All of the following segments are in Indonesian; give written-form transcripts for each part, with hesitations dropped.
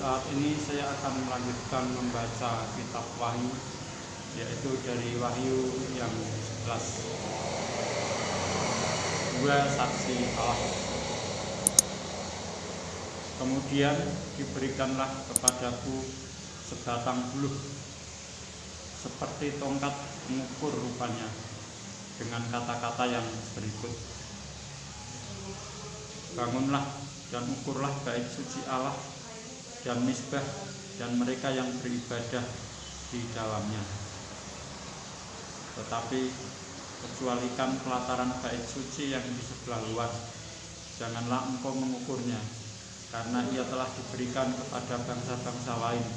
Saat ini saya akan melanjutkan membaca kitab Wahyu, yaitu dari Wahyu yang 11. Dua saksi Allah. Kemudian diberikanlah kepadaku sebatang buluh seperti tongkat mengukur rupanya, dengan kata-kata yang berikut: bangunlah dan ukurlah bait suci Allah dan misbah dan mereka yang beribadah di dalamnya. Tetapi kecualikan pelataran bait suci yang di sebelah luar, janganlah engkau mengukurnya, karena ia telah diberikan kepada bangsa-bangsa lain,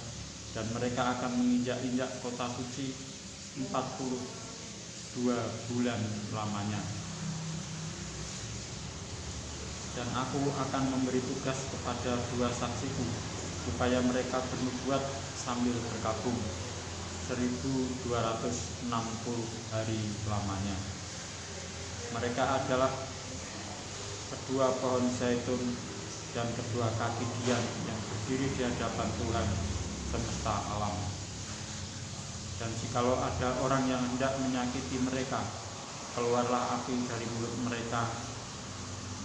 dan mereka akan menginjak-injak kota suci 42 bulan lamanya. Dan aku akan memberi tugas kepada dua saksiku, supaya mereka bernubuat sambil berkabung 1260 hari lamanya. Mereka adalah kedua pohon zaitun dan kedua kaki dian yang berdiri di hadapan Tuhan semesta alam. Dan jikalau ada orang yang hendak menyakiti mereka, keluarlah api dari mulut mereka,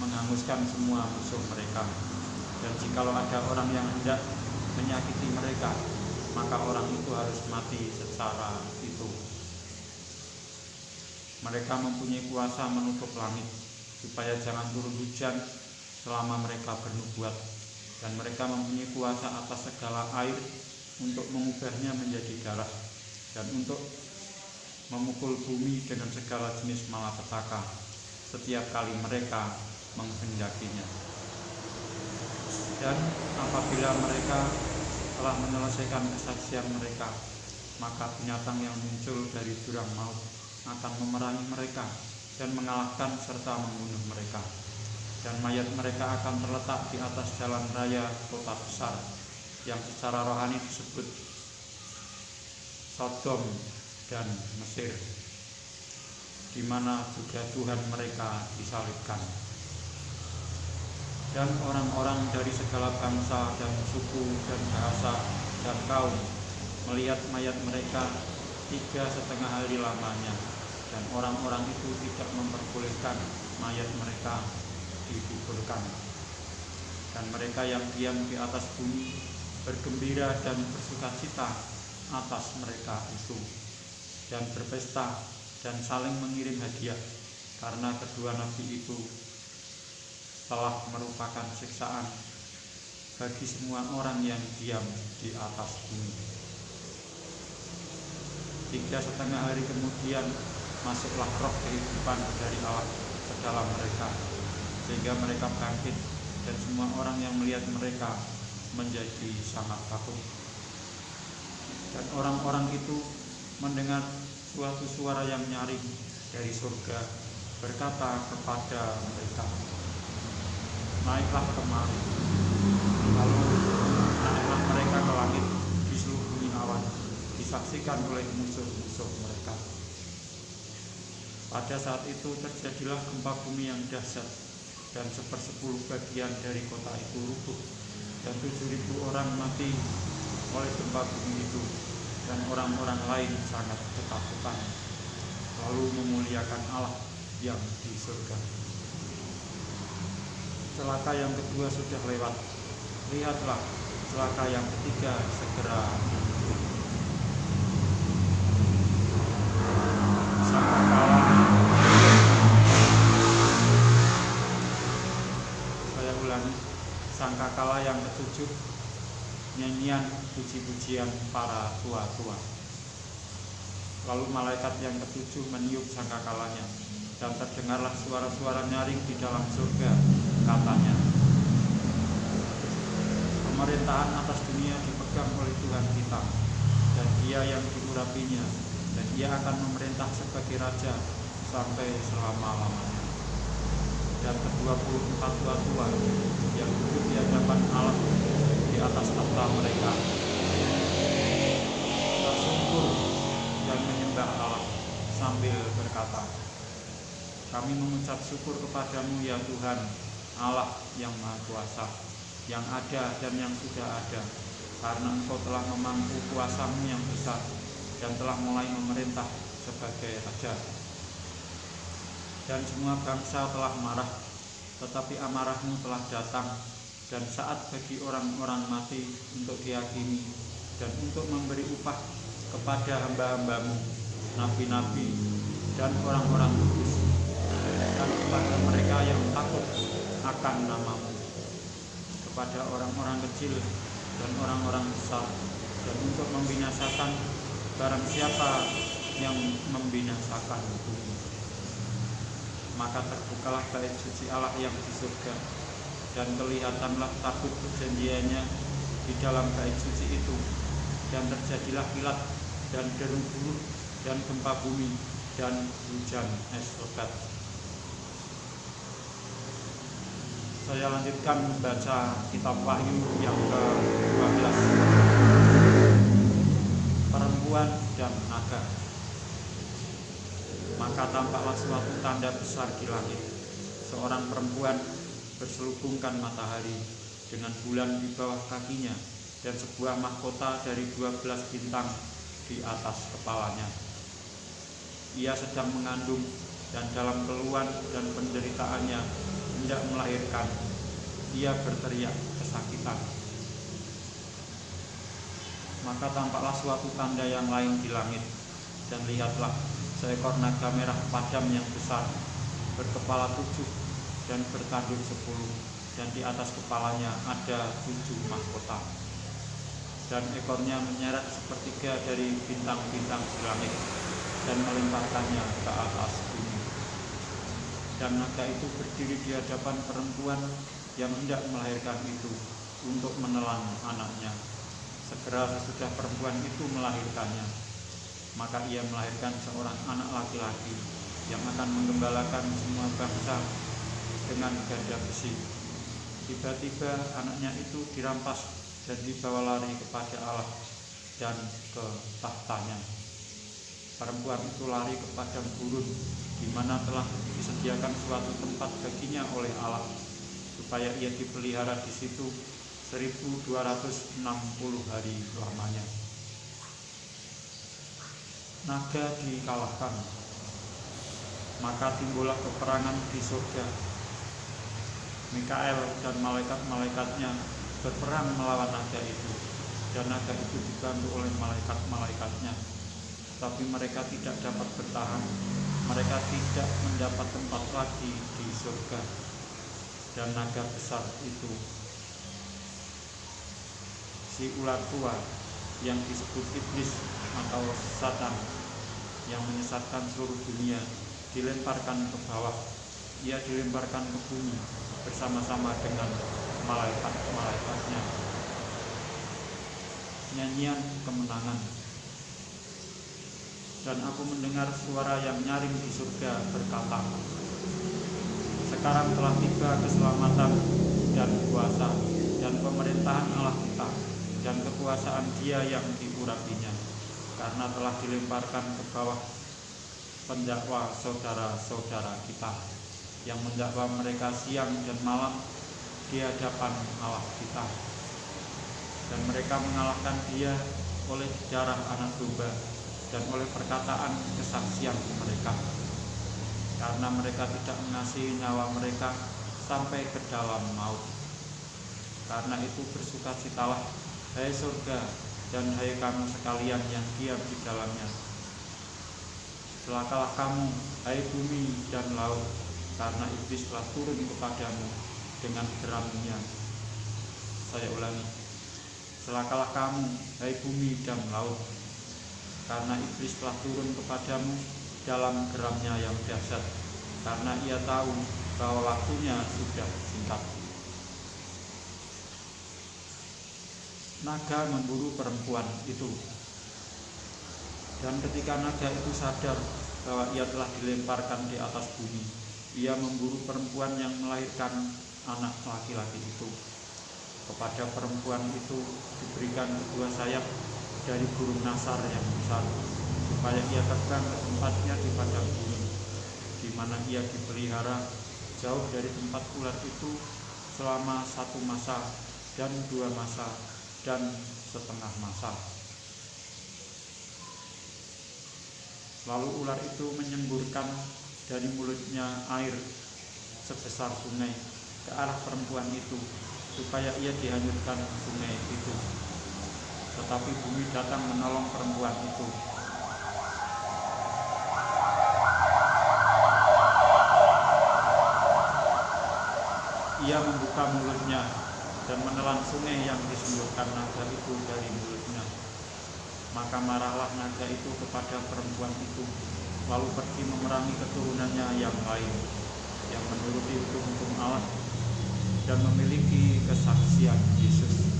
menghanguskan semua musuh mereka. Dan jikalau ada orang yang hendak menyakiti mereka, maka orang itu harus mati secara itu. Mereka mempunyai kuasa menutup langit, supaya jangan turun hujan selama mereka bernubuat. Dan mereka mempunyai kuasa atas segala air untuk mengubahnya menjadi darah, dan untuk memukul bumi dengan segala jenis malapetaka setiap kali mereka menghendakinya. Dan apabila mereka telah menyelesaikan kesaksian mereka, maka binatang yang muncul dari jurang maut akan memerangi mereka dan mengalahkan serta membunuh mereka. Dan mayat mereka akan terletak di atas jalan raya kota besar, yang secara rohani disebut Sodom dan Mesir, di mana juga Tuhan mereka disalibkan. Dan orang-orang dari segala bangsa dan suku dan bahasa dan kaum melihat mayat mereka 3,5 hari lamanya, dan orang-orang itu tidak memperbolehkan mayat mereka dikuburkan. Dan mereka yang diam di atas bumi bergembira dan bersukacita atas mereka itu, dan berpesta dan saling mengirim hadiah, karena kedua nabi itu telah merupakan siksaan bagi semua orang yang diam di atas bumi. 3,5 hari kemudian masuklah roh kehidupan dari Allah ke dalam mereka, sehingga mereka bangkit, dan semua orang yang melihat mereka menjadi sangat takut. Dan orang-orang itu mendengar suatu suara yang nyaring dari surga berkata kepada mereka, naiklah kemari. Lalu naiklah mereka ke langit, diselubungi awan, disaksikan oleh musuh-musuh mereka. Pada saat itu terjadilah gempa bumi yang dahsyat, dan 1/10 bagian dari kota itu rubuh, dan 7.000 orang mati oleh gempa bumi itu, dan orang-orang lain sangat ketakutan, lalu memuliakan Allah yang di surga. Celaka yang kedua sudah lewat, lihatlah celaka yang ketiga segera muncul. Sangkakala yang ketujuh, nyanyian puji-pujian para tua-tua. Lalu malaikat yang ketujuh meniup sangkakalanya, dan terdengarlah suara-suara nyaring di dalam surga, katanya, pemerintahan atas dunia dipegang oleh Tuhan kita, dan Dia yang diurapinya, dan Ia akan memerintah sebagai Raja sampai selama-lamanya. Dan ke-24 tua-tua yang duduk di hadapan Allah di atas tahta mereka tersungkur dan menyembah Allah sambil berkata, kami mengucap syukur kepadamu ya Tuhan, Allah yang Maha Kuasa, yang ada dan yang sudah ada, karena engkau telah memangku kuasamu yang besar dan telah mulai memerintah sebagai raja. Dan semua bangsa telah marah, tetapi amarahmu telah datang, dan saat bagi orang-orang mati untuk dihakimi dan untuk memberi upah kepada hamba-hambamu, nabi-nabi dan orang-orang kudus, dan kepada mereka yang takut akan namamu, kepada orang-orang kecil dan orang-orang besar, dan untuk membinasakan barang siapa yang membinasakan bumi. Maka terbukalah bait suci Allah yang di surga, dan kelihatanlah tabut perjanjiannya di dalam bait suci itu, dan terjadilah kilat dan deru gurun dan gempa bumi dan hujan es lebat. Saya lanjutkan membaca kitab Wahyu yang ke-12, perempuan dan naga. Maka tampaklah suatu tanda besar di langit, seorang perempuan berselubungkan matahari dengan bulan di bawah kakinya, dan sebuah mahkota dari 12 bintang di atas kepalanya. Ia sedang mengandung, dan dalam keluhan dan penderitaannya hendak melahirkan. Ia berteriak kesakitan. Maka tampaklah suatu tanda yang lain di langit, dan lihatlah, seekor naga merah padam yang besar, berkepala 7 dan bertanduk 10, dan di atas kepalanya ada 7 mahkota. Dan ekornya menyeret sepertiga dari bintang-bintang di langit, dan melimpahkannya ke atas bumi. Dan naga itu berdiri di hadapan perempuan yang hendak melahirkan itu untuk menelan anaknya. Segera sesudah perempuan itu melahirkannya, maka ia melahirkan seorang anak laki-laki yang akan menggembalakan semua bangsa dengan gada besi. Tiba-tiba anaknya itu dirampas dan dibawa lari kepada Allah dan ke tahtanya. Perempuan itu lari ke padang gurun, di mana telah disediakan suatu tempat baginya oleh Allah, supaya ia dipelihara di situ 1260 hari lamanya. Naga dikalahkan, maka timbullah peperangan di surga. Mikael dan malaikat-malaikatnya berperang melawan naga itu, dan naga itu dibantu oleh malaikat-malaikatnya. Tapi mereka tidak dapat bertahan, mereka tidak mendapat tempat lagi di surga. Dan naga besar itu, si ular tua yang disebut iblis atau Satan, yang menyesatkan seluruh dunia, dilemparkan ke bawah. Ia dilemparkan ke bumi bersama-sama dengan malaikat-malaikatnya. Nyanyian kemenangan. Dan aku mendengar suara yang nyaring di surga berkata, sekarang telah tiba keselamatan dan kuasa dan pemerintahan Allah kita dan kekuasaan Dia yang diurapinya, karena telah dilemparkan ke bawah pendakwa saudara-saudara kita yang mendakwa mereka siang dan malam di hadapan Allah kita. Dan mereka mengalahkan Dia oleh darah anak domba dan oleh perkataan kesaksian mereka, karena mereka tidak mengasihi nyawa mereka sampai ke dalam maut. Karena itu bersukacitalah, hai surga, dan hai kamu sekalian yang diam di dalamnya. Celakalah kamu, hai bumi dan laut, karena iblis telah turun kepadamu dengan geramnya. Saya ulangi, celakalah kamu, hai bumi dan laut, karena iblis telah turun kepadamu dalam geramnya yang dahsyat, karena ia tahu bahwa waktunya sudah singkat. Naga memburu perempuan itu, dan ketika naga itu sadar bahwa ia telah dilemparkan di atas bumi, ia memburu perempuan yang melahirkan anak laki-laki itu. Kepada perempuan itu diberikan kedua sayap dari burung nasar yang besar, supaya ia terbang ke tempatnya di padang bumi, di mana ia dipelihara jauh dari tempat ular itu selama 1 masa dan 2 masa dan setengah masa. Lalu ular itu menyemburkan dari mulutnya air sebesar sungai ke arah perempuan itu, supaya ia dihanyutkan sungai itu. Tetapi bumi datang menolong perempuan itu. Ia membuka mulutnya dan menelan sungai yang disemburkan naga itu dari mulutnya. Maka marahlah naga itu kepada perempuan itu, lalu pergi memerangi keturunannya yang lain, yang menuruti hukum-hukum Allah dan memiliki kesaksian Yesus.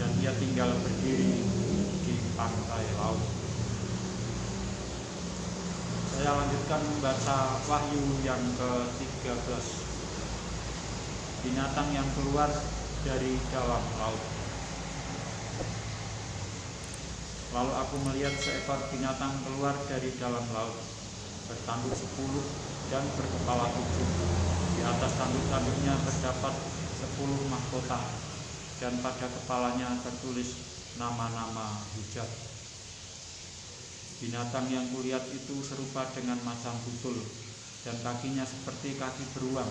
Dan ia tinggal berdiri di pantai laut. Saya lanjutkan membaca Wahyu yang ke-13. Binatang yang keluar dari dalam laut. Lalu aku melihat seekor binatang keluar dari dalam laut, bertanduk 10 dan berkepala 7. Di atas tanduk-tanduknya terdapat 10 mahkota, dan pada kepalanya tertulis nama-nama hujat. Binatang yang kulihat itu serupa dengan macan tutul, dan kakinya seperti kaki beruang,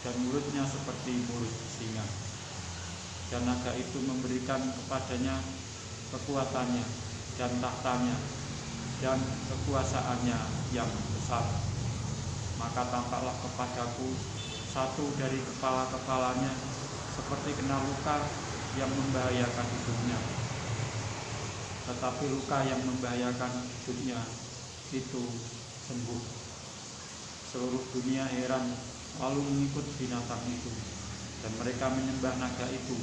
dan mulutnya seperti mulut singa. Dan naga itu memberikan kepadanya kekuatannya dan tahtanya dan kekuasaannya yang besar. Maka tampaklah kepadaku satu dari kepala-kepalanya seperti kena luka yang membahayakan hidupnya. Tetapi luka yang membahayakan hidupnya itu sembuh. Seluruh dunia heran lalu mengikut binatang itu, dan mereka menyembah naga itu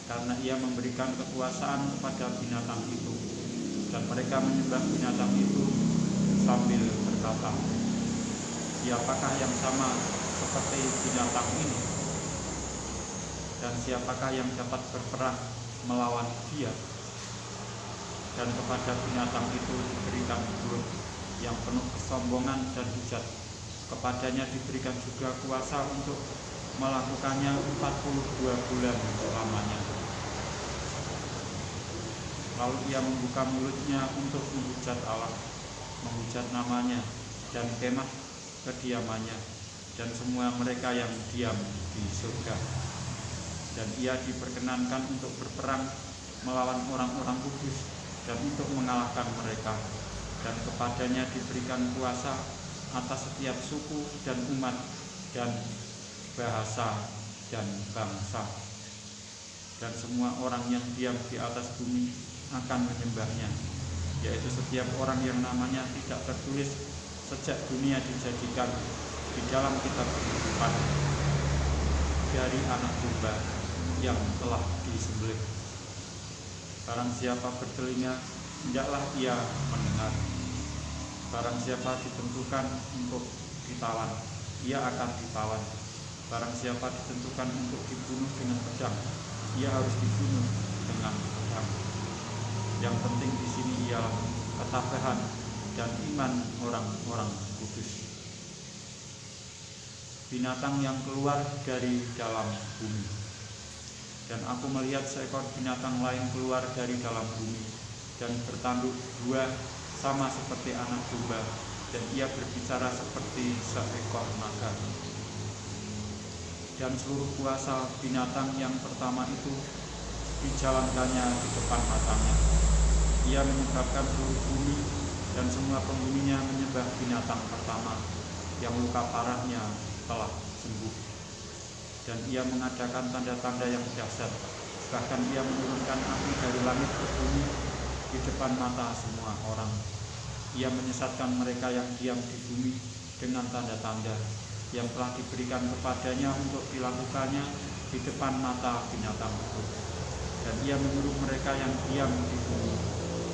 karena ia memberikan kekuasaan kepada binatang itu. Dan mereka menyembah binatang itu sambil berkata, siapakah yang sama seperti binatang ini? Dan siapakah yang dapat berperang melawan dia? Dan kepada binatang itu diberikan mulut yang penuh kesombongan dan hujat. Kepadanya diberikan juga kuasa untuk melakukannya 42 bulan lamanya. Lalu ia membuka mulutnya untuk menghujat Allah, menghujat namanya dan kemah kediamannya, dan semua mereka yang diam di surga. Dan ia diperkenankan untuk berperang melawan orang-orang kudus dan untuk mengalahkan mereka. Dan kepadanya diberikan kuasa atas setiap suku dan umat dan bahasa dan bangsa. Dan semua orang yang diam di atas bumi akan menyembahnya, yaitu setiap orang yang namanya tidak tertulis sejak dunia dijadikan di dalam kitab kehidupan dari anak domba yang telah disembelih. Barang siapa bertelinga, hendaklah ia mendengar. Barang siapa ditentukan untuk ditawan, ia akan ditawan. Barang siapa ditentukan untuk dibunuh dengan pedang, ia harus dibunuh dengan pedang. Yang penting di sini ialah ketabahan dan iman orang-orang kudus. Binatang yang keluar dari dalam bumi. Dan aku melihat seekor binatang lain keluar dari dalam bumi, dan bertanduk 2 sama seperti anak domba, dan ia berbicara seperti seekor naga. Dan seluruh kuasa binatang yang pertama itu dijalankannya di depan matanya. Ia menyebabkan seluruh bumi dan semua penghuninya menyembah binatang pertama yang luka parahnya telah sembuh. Dan ia mengadakan tanda-tanda yang dahsyat, bahkan ia menurunkan api dari langit ke bumi di depan mata semua orang. Ia menyesatkan mereka yang diam di bumi dengan tanda-tanda yang telah diberikan kepadanya untuk dilakukannya di depan mata binatang itu. Dan ia menyuruh mereka yang diam di bumi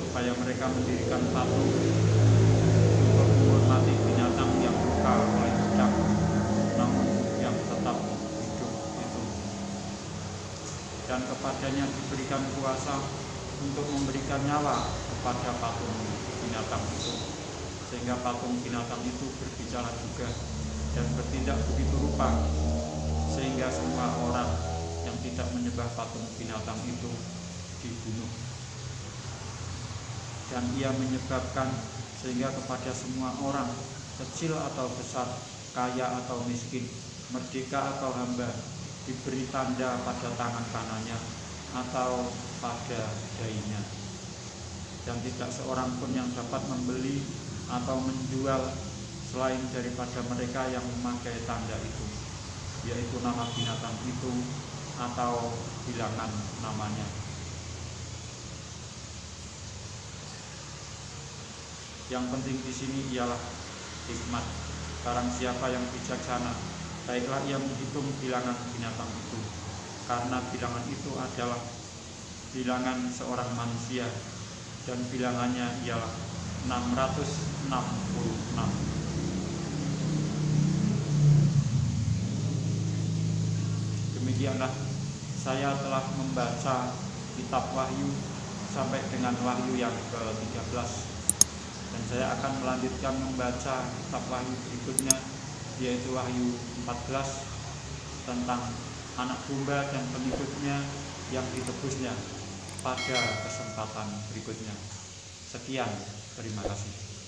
supaya mereka mendirikan patung untuk menghormati binatang yang luka oleh pedang, namun yang tetap hidup itu. Dan kepadanya diberikan kuasa untuk memberikan nyawa kepada patung binatang itu, sehingga patung binatang itu berbicara juga dan bertindak begitu rupa, sehingga semua orang yang tidak menyembah patung binatang itu dibunuh. Dan ia menyebabkan sehingga kepada semua orang, kecil atau besar, kaya atau miskin, merdeka atau hamba, diberi tanda pada tangan kanannya atau pada dahinya. Dan tidak seorang pun yang dapat membeli atau menjual selain daripada mereka yang memakai tanda itu, yaitu nama binatang itu atau bilangan namanya. Yang penting di sini ialah hikmat. Barang siapa yang bijaksana, baiklah ia menghitung bilangan binatang itu, karena bilangan itu adalah bilangan seorang manusia, dan bilangannya ialah 666. Demikianlah saya telah membaca kitab Wahyu sampai dengan Wahyu yang ke-13. Dan saya akan melanjutkan membaca kitab Wahyu berikutnya, yaitu Wahyu 14 tentang anak domba dan pengikutnya yang ditebusnya pada kesempatan berikutnya. Sekian, terima kasih.